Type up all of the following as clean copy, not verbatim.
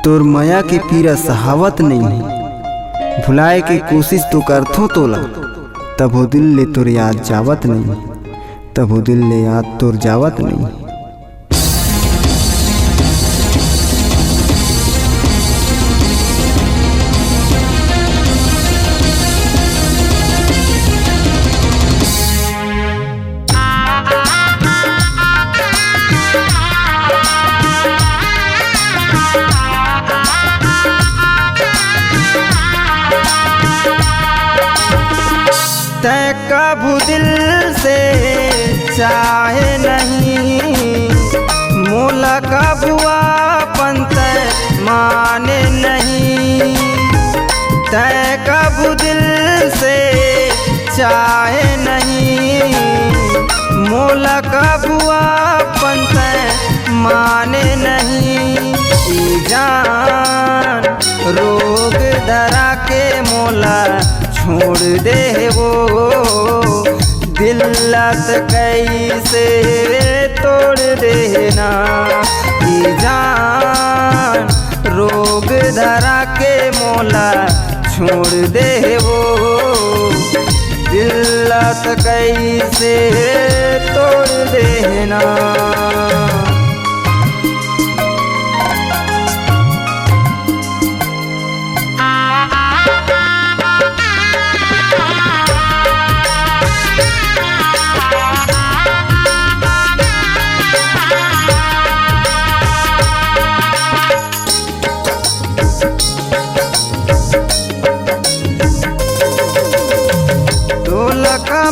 तोर माया के पीरा सहावत नहीं, भुलाए के कोशिश तो करथो तोला, तब वो दिल ले तोर याद जावत नहीं, तब वो दिल ले याद तोर जावत नहीं। तै कभू दिल से चाहे नहीं, मोला कभू अपन तै माने नहीं। तै कभू दिल से चाहे नहीं, मोला कभू अपन तै माने नहीं। ई जान रोग धरा के मोला छोड़ दे वो, दिल लत कैसे तोड़ देना। ये जान रोग धरा के मोला छोड़ दे वो, दिल लत कैसे तोड़ देना।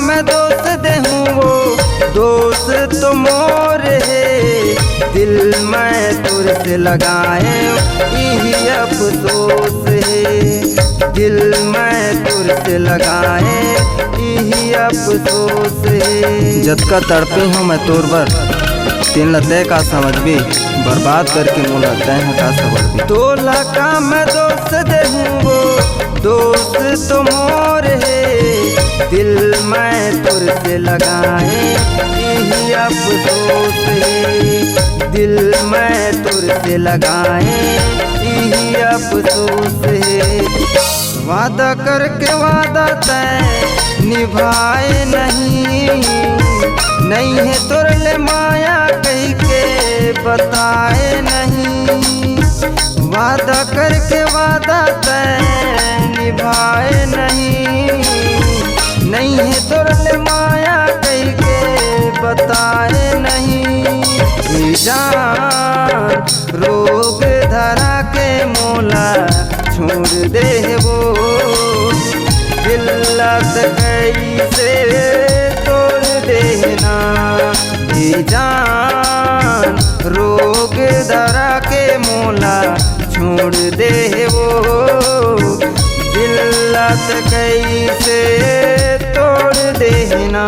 मैं दोस्त दे हूँ वो दोस्त तो मोर है, दिल मैं तुर से लगाए यही अफसोस है। दिल मैं तुर से लगाए यही अफसोस है। जतका तड़पे हूँ मैं तोर बर, तेन ला तय का समझबे, बर्बाद करके मोला तय का समझबे। तोला का मैं दोस्त दे हूँ वो दोस्त तो मोर है, दिल मैं तुर से लगाए यही अफसोस है। दिल मैं तुर से लगाए यही अफसोस है। वादा करके वादा तय निभाए नहीं, नहीं है तोर ले माया कही के बताए नहीं। वादा करके वादा तय निभाए नहीं, नहीं है तोर ले माया कही के बताए नहीं। जान रोग धरा के मोला छोड़ दे वो, दिल लत कैसे तोड़ देना। जान रोग धरा के मोला छोड़ दे वो, दिल लत कैसे तोड़ देना।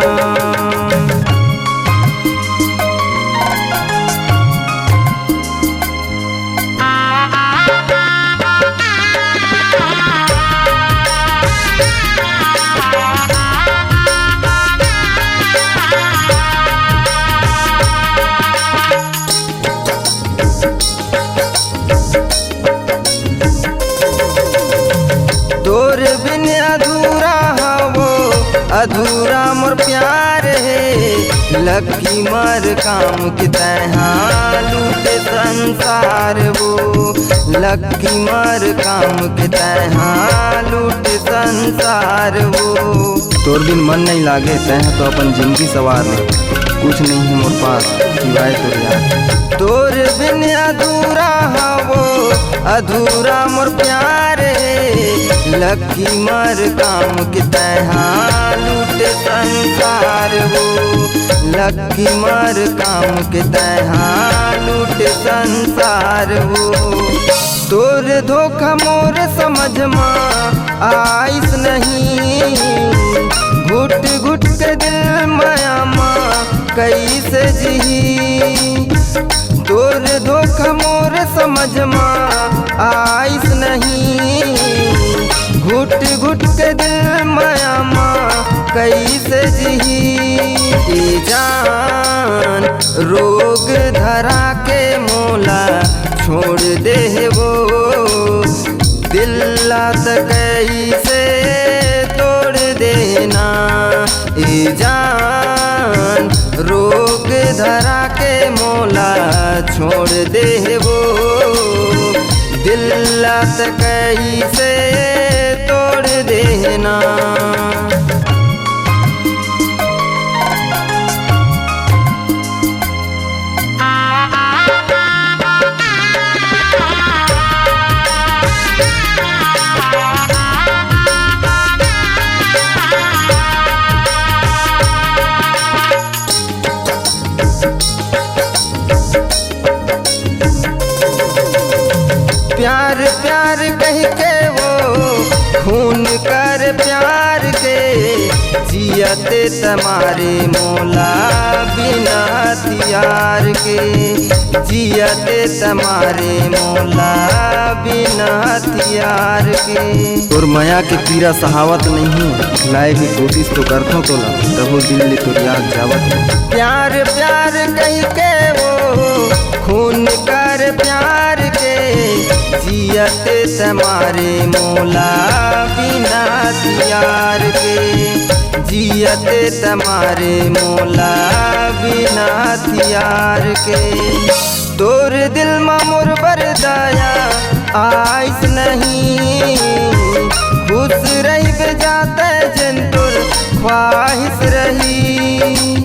तोर बिन अधूरा वो अधूरा मोर प्यार है, लकी मर काम की तरह लूटे संसार वो। लकी मर काम की तरह लूटे संसार वो। तोर बिन मन नहीं लागे तह तो अपन जिंदगी सवार ले, कुछ नहीं है मोर पास सिवाय तोर यार। तोर बिन अधूरा वो अधूरा मोर प्यार है, लकी मर काम की तरह लूटे संसार वो। लकी मर काम की तरह लूटे संसार वो। तोर धोखा मोर समझ में आइस नहीं, घुट घुट के दिल माया माँ कैसे जी। तोर धोखा मोर समझ में आइस नहीं, घुट घुट के दिल माया माँ कैसे जी। जान रोग धरा के मोला छोड़ दे वो दिल कैसे तोड़ देना ए जान रोग धरा के मोला छोड़ दे वो दिल कैसे तोड़ देना। प्यार प्यार कह के वो खून कर प्यार के जियते तुम्हारे मोला बिना हथियार के जियते तुम्हारे मोला बिना हथियार के। तोर माया के पीरा सहावत नहीं लाए की कोशिश तो करता तोला तबो दिल ले तोर याद जावत। प्यार प्यार कह के वो खून कर प्यार के जियते तुम्हारे मोला बिना हथियार के जियते तुम्हारे मोला बिना हथियार के। तोर दिल में मोर बरदाया आइस नहीं खुश रही जाते जन तोर ख्वाहिश रही।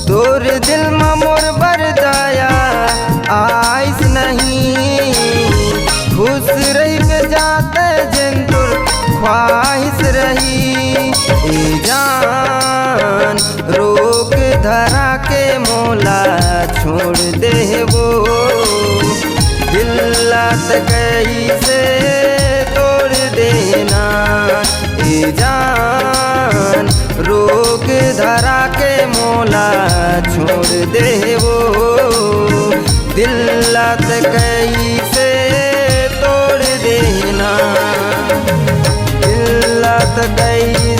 तोर दिल में मोर बरदाया आइस नहीं खुश रही जाते जन तोर ख्वाहिश रही ए जान रोग धरा के मोला छोड़ दे वो दिल कैसे तोड़ देना ए जान रोग धरा के मोला छोड़ दे वो दिल कैसे तोड़ देना दिल कैसे